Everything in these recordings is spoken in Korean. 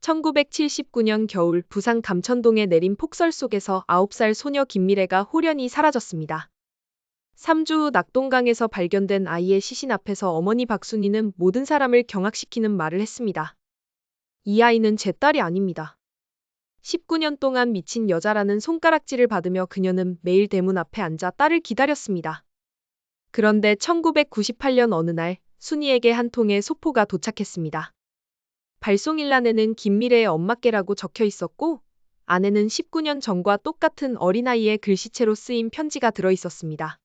1979년 겨울 부산 감천동에 내린 폭설 속에서 9살 소녀 김미래가 홀연히 사라졌습니다. 3주 후 낙동강에서 발견된 아이의 시신 앞에서 어머니 박순희는 모든 사람을 경악시키는 말을 했습니다. 이 아이는 제 딸이 아닙니다. 19년 동안 미친 여자라는 손가락질을 받으며 그녀는 매일 대문 앞에 앉아 딸을 기다렸습니다. 그런데 1998년 어느 날 순희에게 한 통의 소포가 도착했습니다. 발송일란에는 김미래의 엄마께라고 적혀 있었고 안에는 19년 전과 똑같은 어린아이의 글씨체로 쓰인 편지가 들어 있었습니다.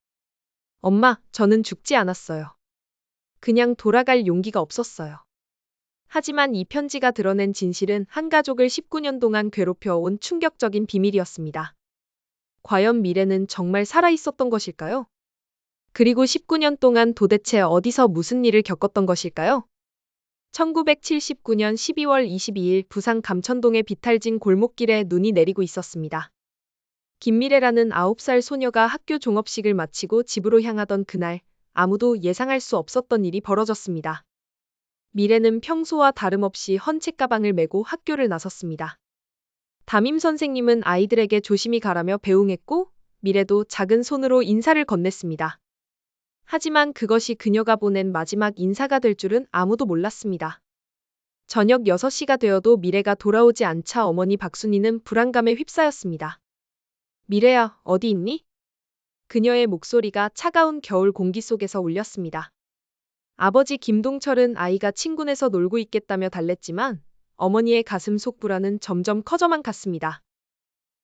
엄마, 저는 죽지 않았어요. 그냥 돌아갈 용기가 없었어요. 하지만 이 편지가 드러낸 진실은 한 가족을 19년 동안 괴롭혀온 충격적인 비밀이었습니다. 과연 미래는 정말 살아있었던 것일까요? 그리고 19년 동안 도대체 어디서 무슨 일을 겪었던 것일까요? 1979년 12월 22일 부산 감천동의 비탈진 골목길에 눈이 내리고 있었습니다. 김미래라는 9살 소녀가 학교 종업식을 마치고 집으로 향하던 그날, 아무도 예상할 수 없었던 일이 벌어졌습니다. 미래는 평소와 다름없이 헌 책가방을 메고 학교를 나섰습니다. 담임 선생님은 아이들에게 조심히 가라며 배웅했고, 미래도 작은 손으로 인사를 건넸습니다. 하지만 그것이 그녀가 보낸 마지막 인사가 될 줄은 아무도 몰랐습니다. 저녁 6시가 되어도 미래가 돌아오지 않자 어머니 박순희는 불안감에 휩싸였습니다. 미래야, 어디 있니? 그녀의 목소리가 차가운 겨울 공기 속에서 울렸습니다. 아버지 김동철은 아이가 친군에서 놀고 있겠다며 달랬지만 어머니의 가슴 속 불안은 점점 커져만 갔습니다.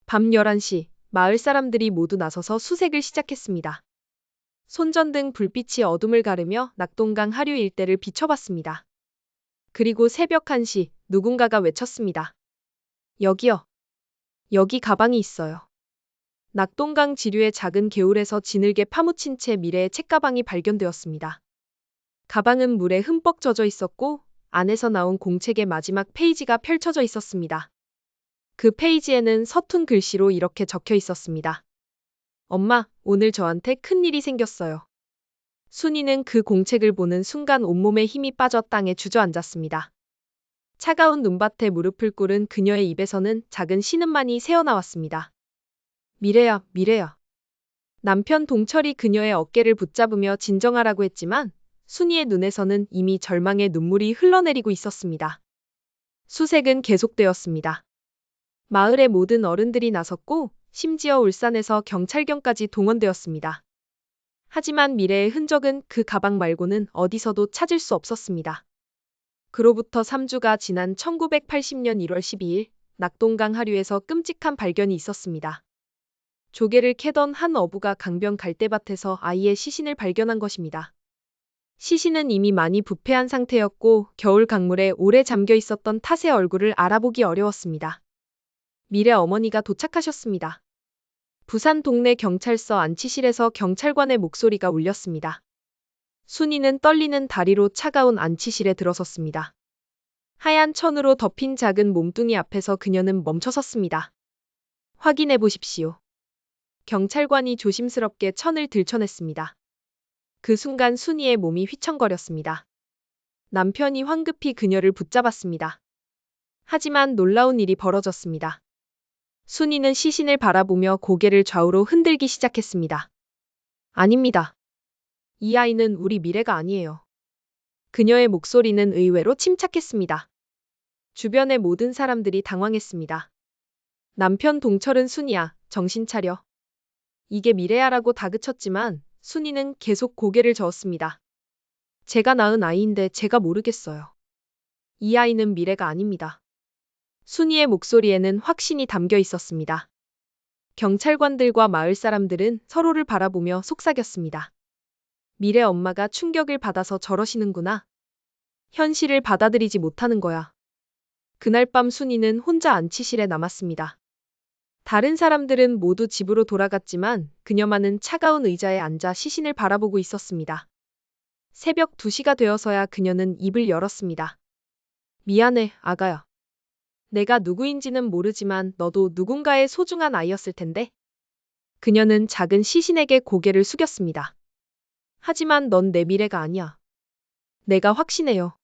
밤 11시, 마을 사람들이 모두 나서서 수색을 시작했습니다. 손전등 불빛이 어둠을 가르며 낙동강 하류 일대를 비춰봤습니다. 그리고 새벽 1시, 누군가가 외쳤습니다. 여기요. 여기 가방이 있어요. 낙동강 지류의 작은 개울에서 진흙에 파묻힌 채 미래의 책가방이 발견되었습니다. 가방은 물에 흠뻑 젖어 있었고 안에서 나온 공책의 마지막 페이지가 펼쳐져 있었습니다. 그 페이지에는 서툰 글씨로 이렇게 적혀 있었습니다. 엄마, 오늘 저한테 큰일이 생겼어요. 순이는 그 공책을 보는 순간 온몸에 힘이 빠져 땅에 주저앉았습니다. 차가운 눈밭에 무릎을 꿇은 그녀의 입에서는 작은 신음만이 새어나왔습니다. 미래야, 미래야. 남편 동철이 그녀의 어깨를 붙잡으며 진정하라고 했지만 순이의 눈에서는 이미 절망의 눈물이 흘러내리고 있었습니다. 수색은 계속되었습니다. 마을의 모든 어른들이 나섰고 심지어 울산에서 경찰경까지 동원되었습니다. 하지만 미래의 흔적은 그 가방 말고는 어디서도 찾을 수 없었습니다. 그로부터 3주가 지난 1980년 1월 12일 낙동강 하류에서 끔찍한 발견이 있었습니다. 조개를 캐던 한 어부가 강변 갈대밭에서 아이의 시신을 발견한 것입니다. 시신은 이미 많이 부패한 상태였고 겨울 강물에 오래 잠겨 있었던 탓에 얼굴을 알아보기 어려웠습니다. 미래 어머니가 도착하셨습니다. 부산 동네 경찰서 안치실에서 경찰관의 목소리가 울렸습니다. 순이는 떨리는 다리로 차가운 안치실에 들어섰습니다. 하얀 천으로 덮인 작은 몸뚱이 앞에서 그녀는 멈춰섰습니다. 확인해 보십시오. 경찰관이 조심스럽게 천을 들춰냈습니다. 그 순간 순이의 몸이 휘청거렸습니다. 남편이 황급히 그녀를 붙잡았습니다. 하지만 놀라운 일이 벌어졌습니다. 순이는 시신을 바라보며 고개를 좌우로 흔들기 시작했습니다. 아닙니다. 이 아이는 우리 미래가 아니에요. 그녀의 목소리는 의외로 침착했습니다. 주변의 모든 사람들이 당황했습니다. 남편 동철은 순이야, 정신 차려. 이게 미래야라고 다그쳤지만 순이는 계속 고개를 저었습니다. 제가 낳은 아이인데 제가 모르겠어요. 이 아이는 미래가 아닙니다. 순이의 목소리에는 확신이 담겨 있었습니다. 경찰관들과 마을 사람들은 서로를 바라보며 속삭였습니다. 미래 엄마가 충격을 받아서 저러시는구나. 현실을 받아들이지 못하는 거야. 그날 밤 순이는 혼자 안치실에 남았습니다. 다른 사람들은 모두 집으로 돌아갔지만 그녀만은 차가운 의자에 앉아 시신을 바라보고 있었습니다. 새벽 2시가 되어서야 그녀는 입을 열었습니다. 미안해, 아가야. 내가 누구인지는 모르지만 너도 누군가의 소중한 아이였을 텐데. 그녀는 작은 시신에게 고개를 숙였습니다. 하지만 넌 내 미래가 아니야. 내가 확신해요.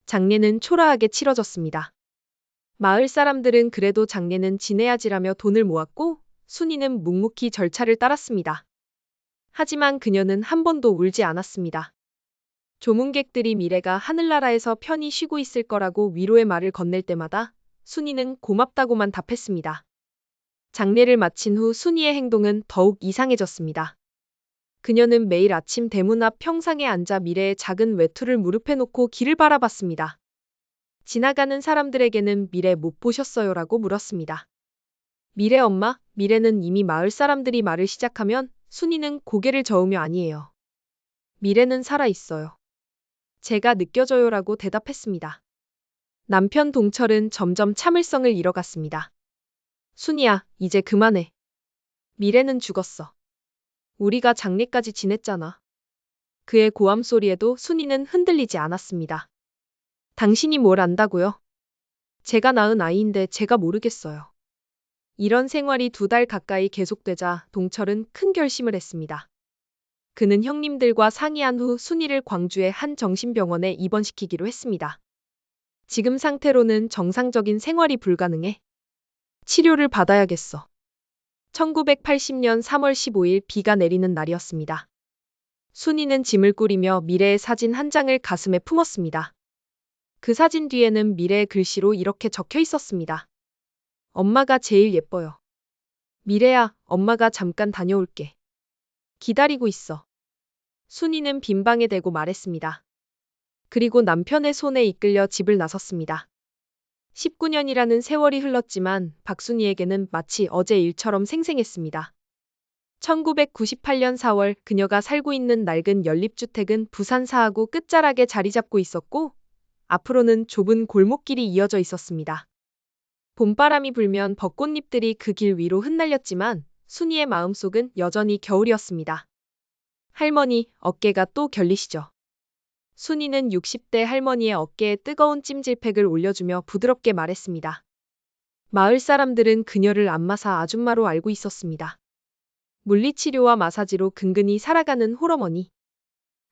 장례는 초라하게 치러졌습니다. 마을 사람들은 그래도 장례는 지내야지라며 돈을 모았고 순이는 묵묵히 절차를 따랐습니다. 하지만 그녀는 한 번도 울지 않았습니다. 조문객들이 미래가 하늘나라에서 편히 쉬고 있을 거라고 위로의 말을 건넬 때마다 순이는 고맙다고만 답했습니다. 장례를 마친 후 순이의 행동은 더욱 이상해졌습니다. 그녀는 매일 아침 대문 앞 평상에 앉아 미래의 작은 외투를 무릎에 놓고 길을 바라봤습니다. 지나가는 사람들에게는 미래 못 보셨어요라고 물었습니다. 미래 엄마, 미래는 이미 마을 사람들이 말을 시작하면 순이는 고개를 저으며 아니에요. 미래는 살아있어요. 제가 느껴져요라고 대답했습니다. 남편 동철은 점점 참을성을 잃어갔습니다. 순이야, 이제 그만해. 미래는 죽었어. 우리가 장례까지 지냈잖아. 그의 고함 소리에도 순이는 흔들리지 않았습니다. 당신이 뭘 안다고요? 제가 낳은 아이인데 제가 모르겠어요. 이런 생활이 2달 가까이 계속되자 동철은 큰 결심을 했습니다. 그는 형님들과 상의한 후 순이를 광주의 한 정신병원에 입원시키기로 했습니다. 지금 상태로는 정상적인 생활이 불가능해. 치료를 받아야겠어. 1980년 3월 15일 비가 내리는 날이었습니다. 순이는 짐을 꾸리며 미래의 사진 한 장을 가슴에 품었습니다. 그 사진 뒤에는 미래의 글씨로 이렇게 적혀 있었습니다. 엄마가 제일 예뻐요. 미래야, 엄마가 잠깐 다녀올게. 기다리고 있어. 순이는 빈 방에 대고 말했습니다. 그리고 남편의 손에 이끌려 집을 나섰습니다. 19년이라는 세월이 흘렀지만 박순이에게는 마치 어제 일처럼 생생했습니다. 1998년 4월 그녀가 살고 있는 낡은 연립주택은 부산 사하구 끝자락에 자리 잡고 있었고 앞으로는 좁은 골목길이 이어져 있었습니다. 봄바람이 불면 벚꽃잎들이 그 길 위로 흩날렸지만 순이의 마음속은 여전히 겨울이었습니다. 할머니, 어깨가 또 결리시죠? 순이는 60대 할머니의 어깨에 뜨거운 찜질팩을 올려주며 부드럽게 말했습니다. 마을 사람들은 그녀를 안마사 아줌마로 알고 있었습니다. 물리치료와 마사지로 근근히 살아가는 홀어머니.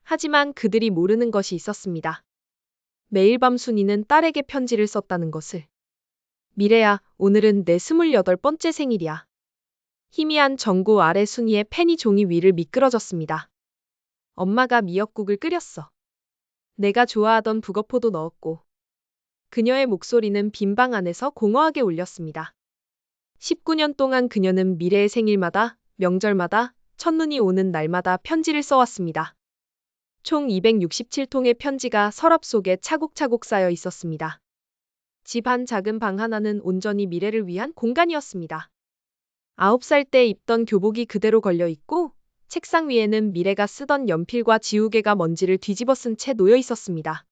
하지만 그들이 모르는 것이 있었습니다. 매일 밤 순이는 딸에게 편지를 썼다는 것을. 미래야, 오늘은 내 28번째 생일이야. 희미한 전구 아래 순이의 펜이 종이 위를 미끄러졌습니다. 엄마가 미역국을 끓였어. 내가 좋아하던 북어포도 넣었고. 그녀의 목소리는 빈방 안에서 공허하게 울렸습니다. 19년 동안 그녀는 미래의 생일마다, 명절마다, 첫눈이 오는 날마다 편지를 써왔습니다. 총 267통의 편지가 서랍 속에 차곡차곡 쌓여 있었습니다. 집 한 작은 방 하나는 온전히 미래를 위한 공간이었습니다. 9살 때 입던 교복이 그대로 걸려 있고 책상 위에는 미래가 쓰던 연필과 지우개가 먼지를 뒤집어 쓴 채 놓여 있었습니다.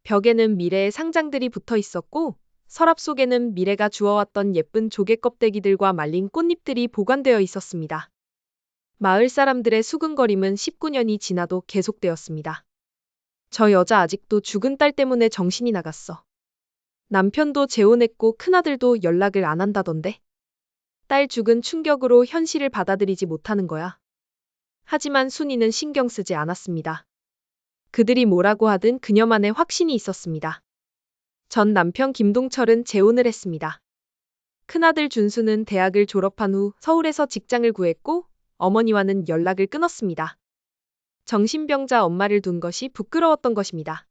벽에는 미래의 상장들이 붙어 있었고 서랍 속에는 미래가 주워왔던 예쁜 조개 껍데기들과 말린 꽃잎들이 보관되어 있었습니다. 마을 사람들의 수근거림은 19년이 지나도 계속되었습니다. 저 여자 아직도 죽은 딸 때문에 정신이 나갔어. 남편도 재혼했고 큰아들도 연락을 안 한다던데. 딸 죽은 충격으로 현실을 받아들이지 못하는 거야. 하지만 순이는 신경 쓰지 않았습니다. 그들이 뭐라고 하든 그녀만의 확신이 있었습니다. 전 남편 김동철은 재혼을 했습니다. 큰아들 준수는 대학을 졸업한 후 서울에서 직장을 구했고 어머니와는 연락을 끊었습니다. 정신병자 엄마를 둔 것이 부끄러웠던 것입니다.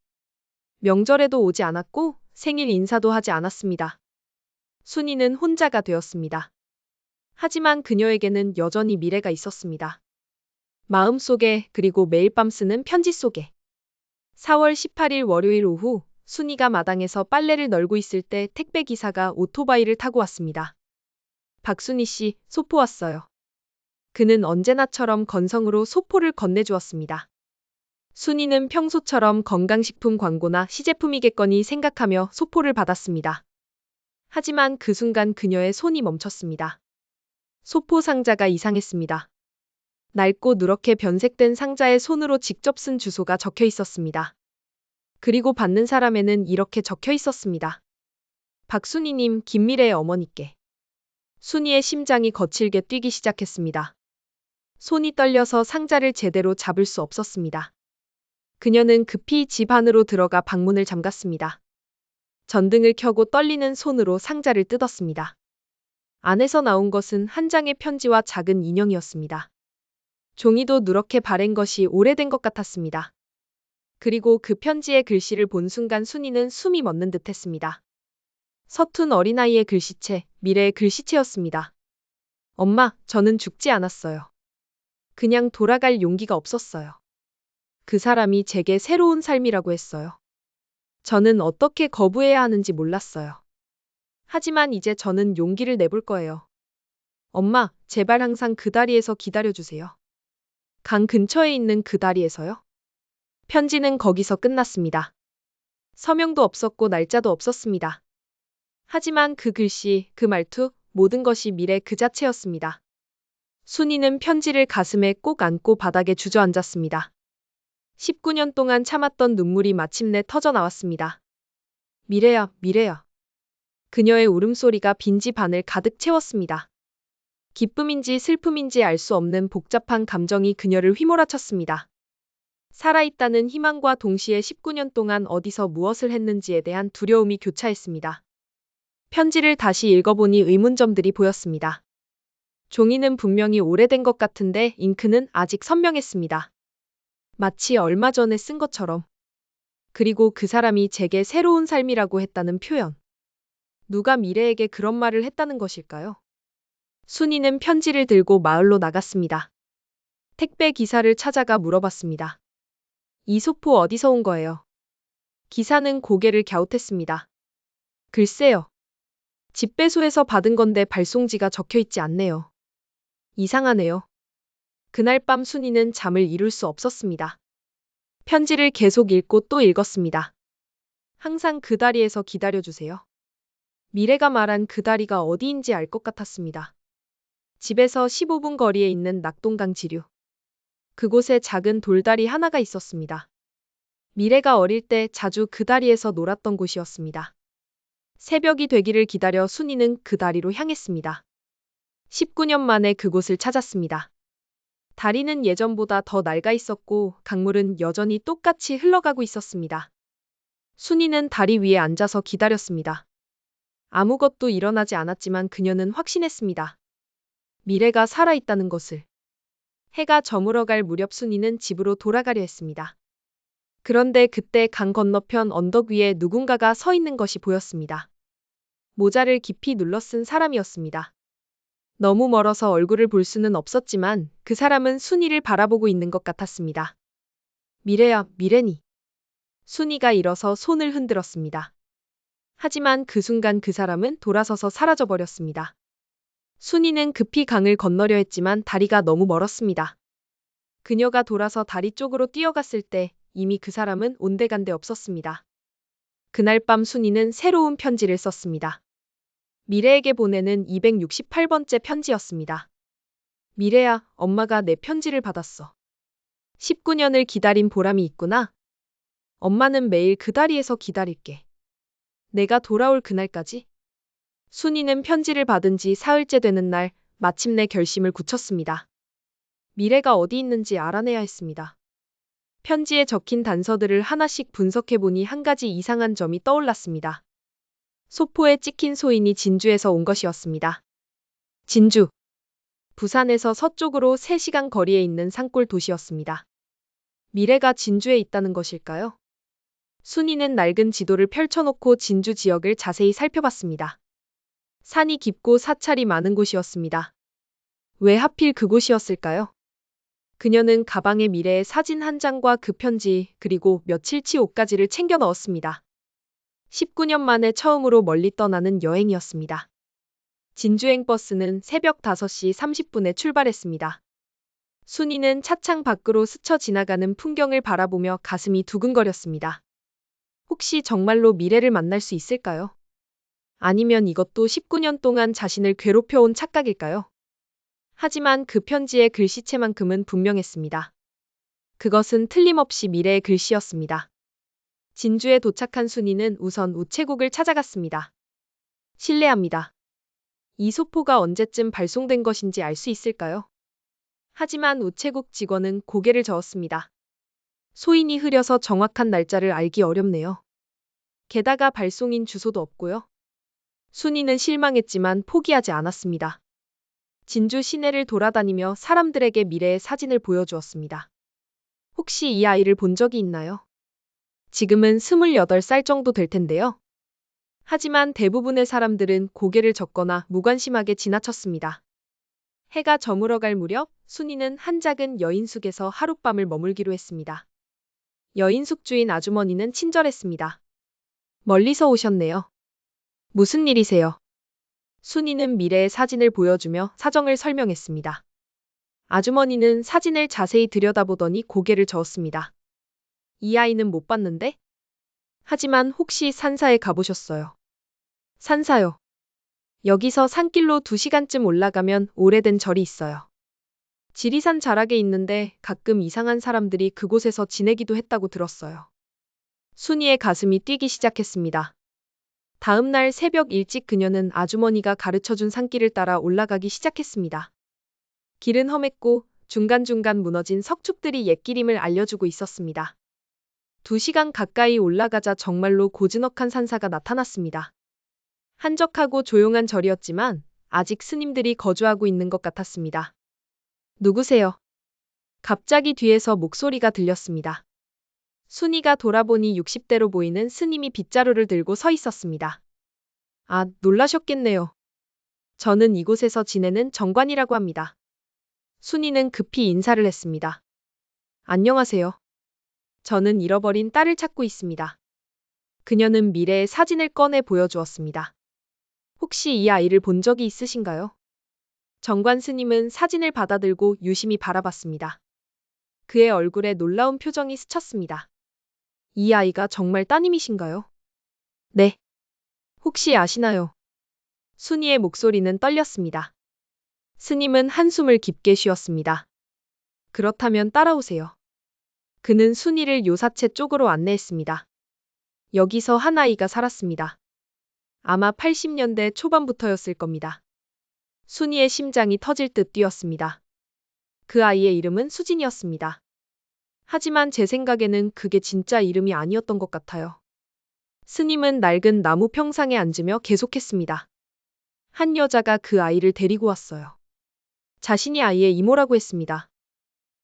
명절에도 오지 않았고 생일 인사도 하지 않았습니다. 순이는 혼자가 되었습니다. 하지만 그녀에게는 여전히 미래가 있었습니다. 마음속에 그리고 매일 밤 쓰는 편지 속에. 4월 18일 월요일 오후 순이가 마당에서 빨래를 널고 있을 때 택배기사가 오토바이를 타고 왔습니다. 박순이 씨, 소포 왔어요. 그는 언제나처럼 건성으로 소포를 건네주었습니다. 순이는 평소처럼 건강식품 광고나 시제품이겠거니 생각하며 소포를 받았습니다. 하지만 그 순간 그녀의 손이 멈췄습니다. 소포 상자가 이상했습니다. 낡고 누렇게 변색된 상자에 손으로 직접 쓴 주소가 적혀 있었습니다. 그리고 받는 사람에는 이렇게 적혀 있었습니다. 박순이님, 김미래의 어머니께. 순이의 심장이 거칠게 뛰기 시작했습니다. 손이 떨려서 상자를 제대로 잡을 수 없었습니다. 그녀는 급히 집 안으로 들어가 방문을 잠갔습니다. 전등을 켜고 떨리는 손으로 상자를 뜯었습니다. 안에서 나온 것은 한 장의 편지와 작은 인형이었습니다. 종이도 누렇게 바랜 것이 오래된 것 같았습니다. 그리고 그 편지의 글씨를 본 순간 순이는 숨이 멎는 듯 했습니다. 서툰 어린아이의 글씨체, 미래의 글씨체였습니다. 엄마, 저는 죽지 않았어요. 그냥 돌아갈 용기가 없었어요. 그 사람이 제게 새로운 삶이라고 했어요. 저는 어떻게 거부해야 하는지 몰랐어요. 하지만 이제 저는 용기를 내볼 거예요. 엄마, 제발 항상 그 다리에서 기다려주세요. 강 근처에 있는 그 다리에서요? 편지는 거기서 끝났습니다. 서명도 없었고 날짜도 없었습니다. 하지만 그 글씨, 그 말투, 모든 것이 미래 그 자체였습니다. 순이는 편지를 가슴에 꼭 안고 바닥에 주저앉았습니다. 19년 동안 참았던 눈물이 마침내 터져 나왔습니다. 미래야, 미래야. 그녀의 울음소리가 빈집 안을 가득 채웠습니다. 기쁨인지 슬픔인지 알 수 없는 복잡한 감정이 그녀를 휘몰아쳤습니다. 살아있다는 희망과 동시에 19년 동안 어디서 무엇을 했는지에 대한 두려움이 교차했습니다. 편지를 다시 읽어보니 의문점들이 보였습니다. 종이는 분명히 오래된 것 같은데 잉크는 아직 선명했습니다. 마치 얼마 전에 쓴 것처럼. 그리고 그 사람이 제게 새로운 삶이라고 했다는 표현. 누가 미래에게 그런 말을 했다는 것일까요? 순이는 편지를 들고 마을로 나갔습니다. 택배 기사를 찾아가 물어봤습니다. 이 소포 어디서 온 거예요? 기사는 고개를 갸웃했습니다. 글쎄요. 집배소에서 받은 건데 발송지가 적혀 있지 않네요. 이상하네요. 그날 밤 순이는 잠을 이룰 수 없었습니다. 편지를 계속 읽고 또 읽었습니다. 항상 그 다리에서 기다려주세요. 미래가 말한 그 다리가 어디인지 알 것 같았습니다. 집에서 15분 거리에 있는 낙동강 지류. 그곳에 작은 돌다리 하나가 있었습니다. 미래가 어릴 때 자주 그 다리에서 놀았던 곳이었습니다. 새벽이 되기를 기다려 순이는 그 다리로 향했습니다. 19년 만에 그곳을 찾았습니다. 다리는 예전보다 더 낡아 있었고 강물은 여전히 똑같이 흘러가고 있었습니다. 순이는 다리 위에 앉아서 기다렸습니다. 아무것도 일어나지 않았지만 그녀는 확신했습니다. 미래가 살아있다는 것을. 해가 저물어갈 무렵 순이는 집으로 돌아가려 했습니다. 그런데 그때 강 건너편 언덕 위에 누군가가 서 있는 것이 보였습니다. 모자를 깊이 눌러 쓴 사람이었습니다. 너무 멀어서 얼굴을 볼 수는 없었지만 그 사람은 순이를 바라보고 있는 것 같았습니다. 미래야, 미래니. 순이가 일어서 손을 흔들었습니다. 하지만 그 순간 그 사람은 돌아서서 사라져버렸습니다. 순이는 급히 강을 건너려 했지만 다리가 너무 멀었습니다. 그녀가 돌아서 다리 쪽으로 뛰어갔을 때 이미 그 사람은 온데간데 없었습니다. 그날 밤 순이는 새로운 편지를 썼습니다. 미래에게 보내는 268번째 편지였습니다. 미래야, 엄마가 내 편지를 받았어. 19년을 기다린 보람이 있구나. 엄마는 매일 그 다리에서 기다릴게. 내가 돌아올 그날까지. 순이는 편지를 받은 지 사흘째 되는 날 마침내 결심을 굳혔습니다. 미래가 어디 있는지 알아내야 했습니다. 편지에 적힌 단서들을 하나씩 분석해보니 한 가지 이상한 점이 떠올랐습니다. 소포에 찍힌 소인이 진주에서 온 것이었습니다. 진주. 부산에서 서쪽으로 3시간 거리에 있는 산골 도시였습니다. 미래가 진주에 있다는 것일까요? 순이는 낡은 지도를 펼쳐놓고 진주 지역을 자세히 살펴봤습니다. 산이 깊고 사찰이 많은 곳이었습니다. 왜 하필 그곳이었을까요? 그녀는 가방에 미래의 사진 한 장과 그 편지 그리고 며칠치 옷가지를 챙겨 넣었습니다. 19년 만에 처음으로 멀리 떠나는 여행이었습니다. 진주행 버스는 새벽 5시 30분에 출발했습니다. 순이는 차창 밖으로 스쳐 지나가는 풍경을 바라보며 가슴이 두근거렸습니다. 혹시 정말로 미래를 만날 수 있을까요? 아니면 이것도 19년 동안 자신을 괴롭혀온 착각일까요? 하지만 그 편지의 글씨체만큼은 분명했습니다. 그것은 틀림없이 미래의 글씨였습니다. 진주에 도착한 순이는 우선 우체국을 찾아갔습니다. 실례합니다. 이 소포가 언제쯤 발송된 것인지 알 수 있을까요? 하지만 우체국 직원은 고개를 저었습니다. 소인이 흐려서 정확한 날짜를 알기 어렵네요. 게다가 발송인 주소도 없고요. 순이는 실망했지만 포기하지 않았습니다. 진주 시내를 돌아다니며 사람들에게 미래의 사진을 보여주었습니다. 혹시 이 아이를 본 적이 있나요? 지금은 28살 정도 될 텐데요. 하지만 대부분의 사람들은 고개를 젓거나 무관심하게 지나쳤습니다. 해가 저물어갈 무렵 순이는 한 작은 여인숙에서 하룻밤을 머물기로 했습니다. 여인숙 주인 아주머니는 친절했습니다. 멀리서 오셨네요. 무슨 일이세요? 순이는 미래의 사진을 보여주며 사정을 설명했습니다. 아주머니는 사진을 자세히 들여다보더니 고개를 저었습니다. 이 아이는 못 봤는데? 하지만 혹시 산사에 가보셨어요? 산사요. 여기서 산길로 2시간쯤 올라가면 오래된 절이 있어요. 지리산 자락에 있는데 가끔 이상한 사람들이 그곳에서 지내기도 했다고 들었어요. 순이의 가슴이 뛰기 시작했습니다. 다음 날 새벽 일찍 그녀는 아주머니가 가르쳐준 산길을 따라 올라가기 시작했습니다. 길은 험했고 중간중간 무너진 석축들이 옛길임을 알려주고 있었습니다. 2시간 가까이 올라가자 정말로 고즈넉한 산사가 나타났습니다. 한적하고 조용한 절이었지만 아직 스님들이 거주하고 있는 것 같았습니다. 누구세요? 갑자기 뒤에서 목소리가 들렸습니다. 순이가 돌아보니 60대로 보이는 스님이 빗자루를 들고 서 있었습니다. 아, 놀라셨겠네요. 저는 이곳에서 지내는 정관이라고 합니다. 순이는 급히 인사를 했습니다. 안녕하세요. 저는 잃어버린 딸을 찾고 있습니다. 그녀는 미래의 사진을 꺼내 보여주었습니다. 혹시 이 아이를 본 적이 있으신가요? 정관 스님은 사진을 받아들고 유심히 바라봤습니다. 그의 얼굴에 놀라운 표정이 스쳤습니다. 이 아이가 정말 따님이신가요? 네. 혹시 아시나요? 순이의 목소리는 떨렸습니다. 스님은 한숨을 깊게 쉬었습니다. 그렇다면 따라오세요. 그는 순이를 요사체 쪽으로 안내했습니다. 여기서 한 아이가 살았습니다. 아마 80년대 초반부터였을 겁니다. 순이의 심장이 터질 듯 뛰었습니다. 그 아이의 이름은 수진이었습니다. 하지만 제 생각에는 그게 진짜 이름이 아니었던 것 같아요. 스님은 낡은 나무 평상에 앉으며 계속했습니다. 한 여자가 그 아이를 데리고 왔어요. 자신이 아이의 이모라고 했습니다.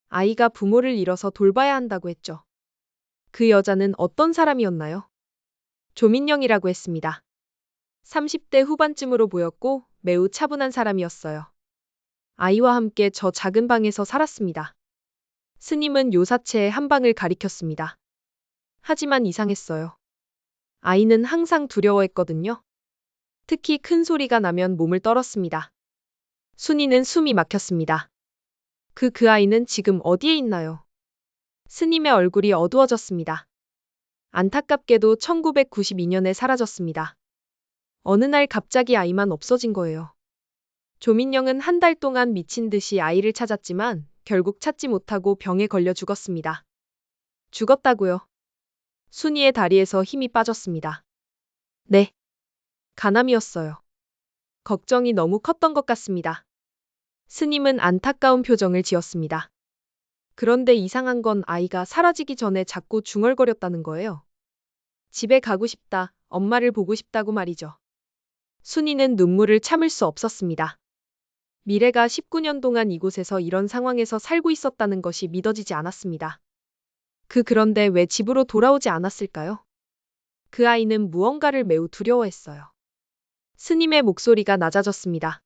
아이가 부모를 잃어서 돌봐야 한다고 했죠. 그 여자는 어떤 사람이었나요? 조민영이라고 했습니다. 30대 후반쯤으로 보였고 매우 차분한 사람이었어요. 아이와 함께 저 작은 방에서 살았습니다. 스님은 요사체의 한 방을 가리켰습니다. 하지만 이상했어요. 아이는 항상 두려워했거든요. 특히 큰 소리가 나면 몸을 떨었습니다. 순이는 숨이 막혔습니다. 그 아이는 지금 어디에 있나요? 스님의 얼굴이 어두워졌습니다. 안타깝게도 1992년에 사라졌습니다. 어느 날 갑자기 아이만 없어진 거예요. 조민영은 한 달 동안 미친 듯이 아이를 찾았지만 결국 찾지 못하고 병에 걸려 죽었습니다. 죽었다고요? 순이의 다리에서 힘이 빠졌습니다. 네. 간암이었어요. 걱정이 너무 컸던 것 같습니다. 스님은 안타까운 표정을 지었습니다. 그런데 이상한 건 아이가 사라지기 전에 자꾸 중얼거렸다는 거예요. 집에 가고 싶다, 엄마를 보고 싶다고 말이죠. 순이는 눈물을 참을 수 없었습니다. 미래가 19년 동안 이곳에서 이런 상황에서 살고 있었다는 것이 믿어지지 않았습니다. 그런데 왜 집으로 돌아오지 않았을까요? 그 아이는 무언가를 매우 두려워했어요. 스님의 목소리가 낮아졌습니다.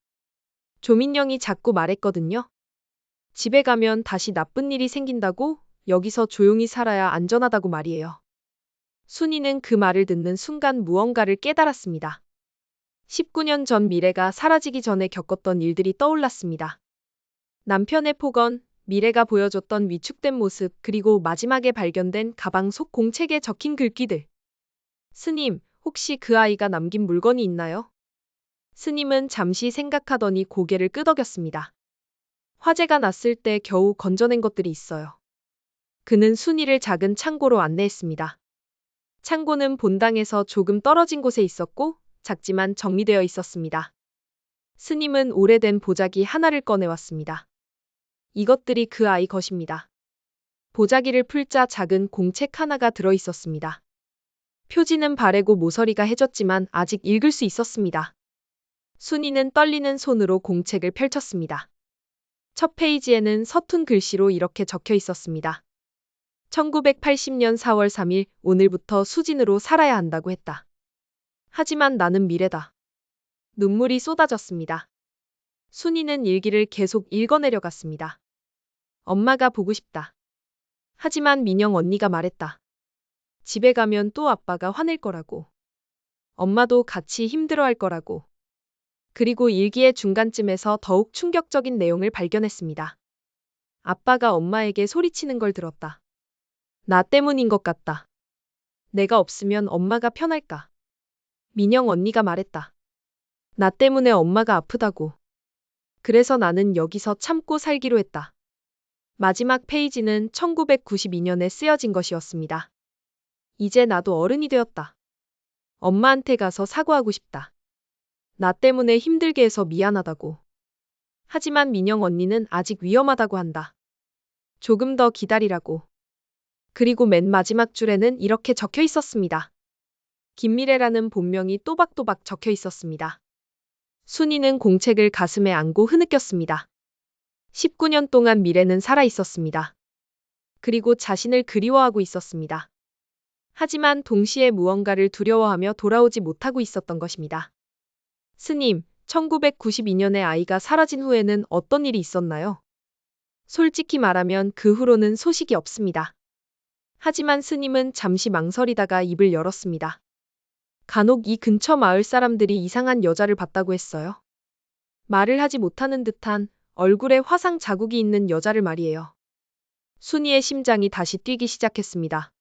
조민영이 자꾸 말했거든요. 집에 가면 다시 나쁜 일이 생긴다고, 여기서 조용히 살아야 안전하다고 말이에요. 순이는 그 말을 듣는 순간 무언가를 깨달았습니다. 19년 전 미래가 사라지기 전에 겪었던 일들이 떠올랐습니다. 남편의 폭언, 미래가 보여줬던 위축된 모습, 그리고 마지막에 발견된 가방 속 공책에 적힌 글귀들. 스님, 혹시 그 아이가 남긴 물건이 있나요? 스님은 잠시 생각하더니 고개를 끄덕였습니다. 화재가 났을 때 겨우 건져낸 것들이 있어요. 그는 순이를 작은 창고로 안내했습니다. 창고는 본당에서 조금 떨어진 곳에 있었고 작지만 정리되어 있었습니다. 스님은 오래된 보자기 하나를 꺼내왔습니다. 이것들이 그 아이 것입니다. 보자기를 풀자 작은 공책 하나가 들어 있었습니다. 표지는 바래고 모서리가 해졌지만 아직 읽을 수 있었습니다. 순이는 떨리는 손으로 공책을 펼쳤습니다. 첫 페이지에는 서툰 글씨로 이렇게 적혀 있었습니다. 1980년 4월 3일 오늘부터 수진으로 살아야 한다고 했다. 하지만 나는 미래다. 눈물이 쏟아졌습니다. 순이는 일기를 계속 읽어내려갔습니다. 엄마가 보고 싶다. 하지만 민영 언니가 말했다. 집에 가면 또 아빠가 화낼 거라고. 엄마도 같이 힘들어할 거라고. 그리고 일기의 중간쯤에서 더욱 충격적인 내용을 발견했습니다. 아빠가 엄마에게 소리치는 걸 들었다. 나 때문인 것 같다. 내가 없으면 엄마가 편할까? 민영 언니가 말했다. 나 때문에 엄마가 아프다고. 그래서 나는 여기서 참고 살기로 했다. 마지막 페이지는 1992년에 쓰여진 것이었습니다. 이제 나도 어른이 되었다. 엄마한테 가서 사과하고 싶다. 나 때문에 힘들게 해서 미안하다고. 하지만 민영 언니는 아직 위험하다고 한다. 조금 더 기다리라고. 그리고 맨 마지막 줄에는 이렇게 적혀 있었습니다. 김미래라는 본명이 또박또박 적혀 있었습니다. 순이는 공책을 가슴에 안고 흐느꼈습니다. 19년 동안 미래는 살아 있었습니다. 그리고 자신을 그리워하고 있었습니다. 하지만 동시에 무언가를 두려워하며 돌아오지 못하고 있었던 것입니다. 스님, 1992년에 아이가 사라진 후에는 어떤 일이 있었나요? 솔직히 말하면 그 후로는 소식이 없습니다. 하지만 스님은 잠시 망설이다가 입을 열었습니다. 간혹 이 근처 마을 사람들이 이상한 여자를 봤다고 했어요. 말을 하지 못하는 듯한 얼굴에 화상 자국이 있는 여자를 말이에요. 순이의 심장이 다시 뛰기 시작했습니다.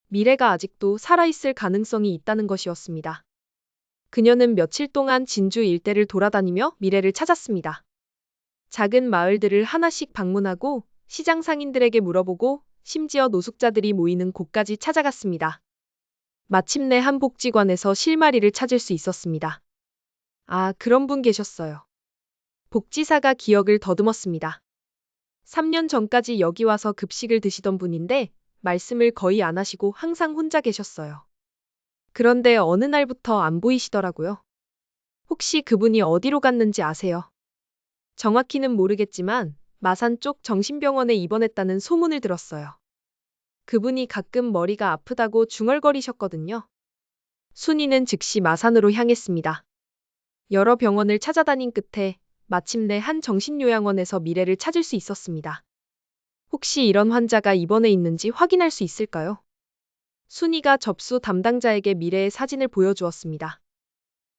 미래가 아직도 살아있을 가능성이 있다는 것이었습니다. 그녀는 며칠 동안 진주 일대를 돌아다니며 미래를 찾았습니다. 작은 마을들을 하나씩 방문하고 시장 상인들에게 물어보고 심지어 노숙자들이 모이는 곳까지 찾아갔습니다. 마침내 한 복지관에서 실마리를 찾을 수 있었습니다. 아, 그런 분 계셨어요. 복지사가 기억을 더듬었습니다. 3년 전까지 여기 와서 급식을 드시던 분인데 말씀을 거의 안 하시고 항상 혼자 계셨어요. 그런데 어느 날부터 안 보이시더라고요. 혹시 그분이 어디로 갔는지 아세요? 정확히는 모르겠지만 마산 쪽 정신병원에 입원했다는 소문을 들었어요. 그분이 가끔 머리가 아프다고 중얼거리셨거든요. 순이는 즉시 마산으로 향했습니다. 여러 병원을 찾아다닌 끝에 마침내 한 정신요양원에서 미래를 찾을 수 있었습니다. 혹시 이런 환자가 입원해 있는지 확인할 수 있을까요? 순이가 접수 담당자에게 미래의 사진을 보여주었습니다.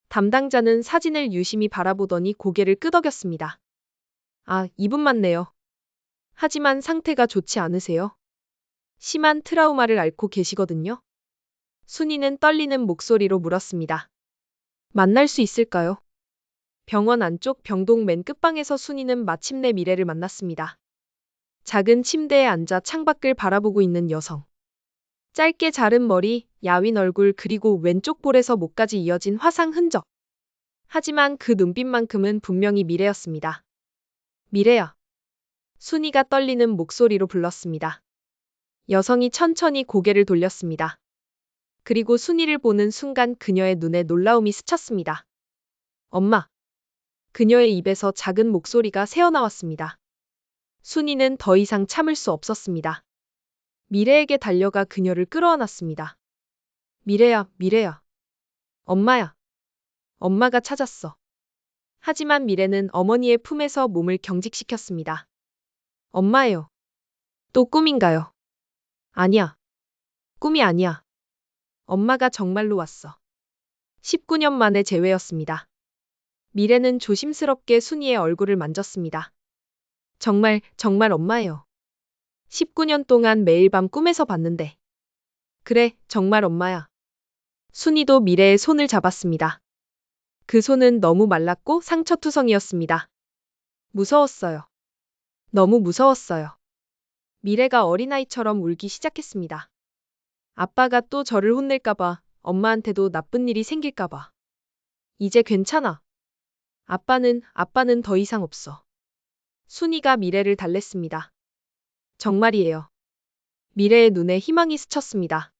담당자는 사진을 유심히 바라보더니 고개를 끄덕였습니다. 아, 이분 맞네요. 하지만 상태가 좋지 않으세요? 심한 트라우마를 앓고 계시거든요. 순이는 떨리는 목소리로 물었습니다. 만날 수 있을까요? 병원 안쪽 병동 맨 끝방에서 순이는 마침내 미래를 만났습니다. 작은 침대에 앉아 창밖을 바라보고 있는 여성. 짧게 자른 머리, 야윈 얼굴 그리고 왼쪽 볼에서 목까지 이어진 화상 흔적. 하지만 그 눈빛만큼은 분명히 미래였습니다. 미래야. 순이가 떨리는 목소리로 불렀습니다. 여성이 천천히 고개를 돌렸습니다. 그리고 순이를 보는 순간 그녀의 눈에 놀라움이 스쳤습니다. 엄마. 그녀의 입에서 작은 목소리가 새어나왔습니다. 순이는 더 이상 참을 수 없었습니다. 미래에게 달려가 그녀를 끌어안았습니다. 미래야, 미래야. 엄마야. 엄마가 찾았어. 하지만 미래는 어머니의 품에서 몸을 경직시켰습니다. 엄마예요. 또 꿈인가요? 아니야. 꿈이 아니야. 엄마가 정말로 왔어. 19년 만에 재회였습니다. 미래는 조심스럽게 순이의 얼굴을 만졌습니다. 정말, 정말 엄마예요. 19년 동안 매일 밤 꿈에서 봤는데. 그래, 정말 엄마야. 순이도 미래의 손을 잡았습니다. 그 손은 너무 말랐고 상처투성이었습니다. 무서웠어요. 너무 무서웠어요. 미래가 어린아이처럼 울기 시작했습니다. 아빠가 또 저를 혼낼까봐, 엄마한테도 나쁜 일이 생길까봐. 이제 괜찮아. 아빠는 더 이상 없어. 순이가 미래를 달랬습니다. 정말이에요. 미래의 눈에 희망이 스쳤습니다.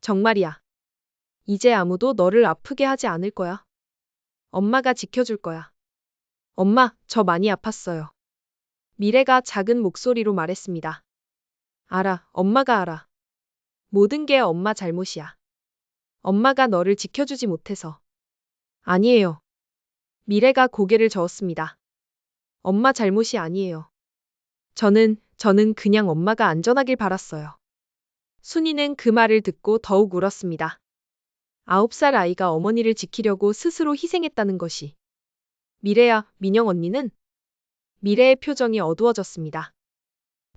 정말이야. 이제 아무도 너를 아프게 하지 않을 거야. 엄마가 지켜줄 거야. 엄마, 저 많이 아팠어요. 미래가 작은 목소리로 말했습니다. 알아, 엄마가 알아. 모든 게 엄마 잘못이야. 엄마가 너를 지켜주지 못해서. 아니에요. 미래가 고개를 저었습니다. 엄마 잘못이 아니에요. 저는 그냥 엄마가 안전하길 바랐어요. 순이는 그 말을 듣고 더욱 울었습니다. 9살 아이가 어머니를 지키려고 스스로 희생했다는 것이. 미래야, 민영 언니는? 미래의 표정이 어두워졌습니다.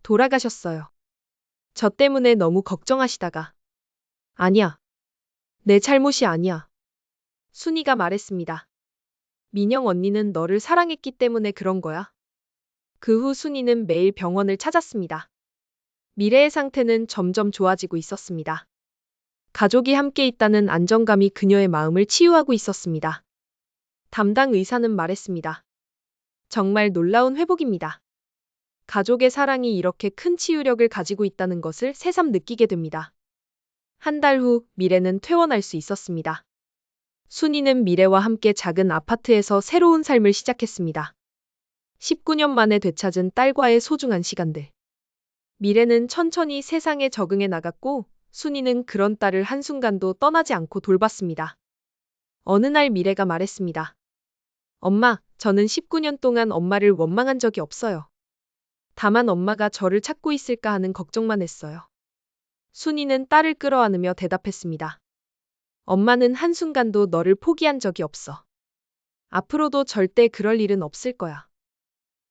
돌아가셨어요. 저 때문에 너무 걱정하시다가. 아니야. 내 잘못이 아니야. 순이가 말했습니다. 민영 언니는 너를 사랑했기 때문에 그런 거야. 그 후 순이는 매일 병원을 찾았습니다. 미래의 상태는 점점 좋아지고 있었습니다. 가족이 함께 있다는 안정감이 그녀의 마음을 치유하고 있었습니다. 담당 의사는 말했습니다. 정말 놀라운 회복입니다. 가족의 사랑이 이렇게 큰 치유력을 가지고 있다는 것을 새삼 느끼게 됩니다. 한 달 후 미래는 퇴원할 수 있었습니다. 순이는 미래와 함께 작은 아파트에서 새로운 삶을 시작했습니다. 19년 만에 되찾은 딸과의 소중한 시간들. 미래는 천천히 세상에 적응해 나갔고 순이는 그런 딸을 한순간도 떠나지 않고 돌봤습니다. 어느 날 미래가 말했습니다. 엄마, 저는 19년 동안 엄마를 원망한 적이 없어요. 다만 엄마가 저를 찾고 있을까 하는 걱정만 했어요. 순이는 딸을 끌어안으며 대답했습니다. 엄마는 한순간도 너를 포기한 적이 없어. 앞으로도 절대 그럴 일은 없을 거야.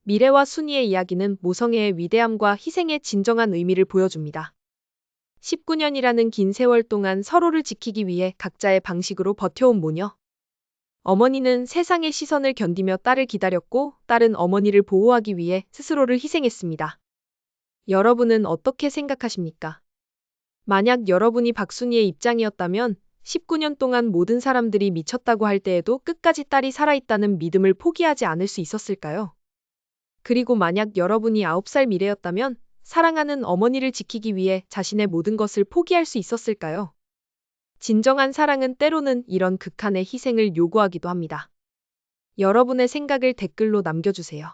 미래와 순이의 이야기는 모성애의 위대함과 희생의 진정한 의미를 보여줍니다. 19년이라는 긴 세월 동안 서로를 지키기 위해 각자의 방식으로 버텨온 모녀. 어머니는 세상의 시선을 견디며 딸을 기다렸고 딸은 어머니를 보호하기 위해 스스로를 희생했습니다. 여러분은 어떻게 생각하십니까? 만약 여러분이 박순이의 입장이었다면 19년 동안 모든 사람들이 미쳤다고 할 때에도 끝까지 딸이 살아있다는 믿음을 포기하지 않을 수 있었을까요? 그리고 만약 여러분이 9살 미래였다면 사랑하는 어머니를 지키기 위해 자신의 모든 것을 포기할 수 있었을까요? 진정한 사랑은 때로는 이런 극한의 희생을 요구하기도 합니다. 여러분의 생각을 댓글로 남겨주세요.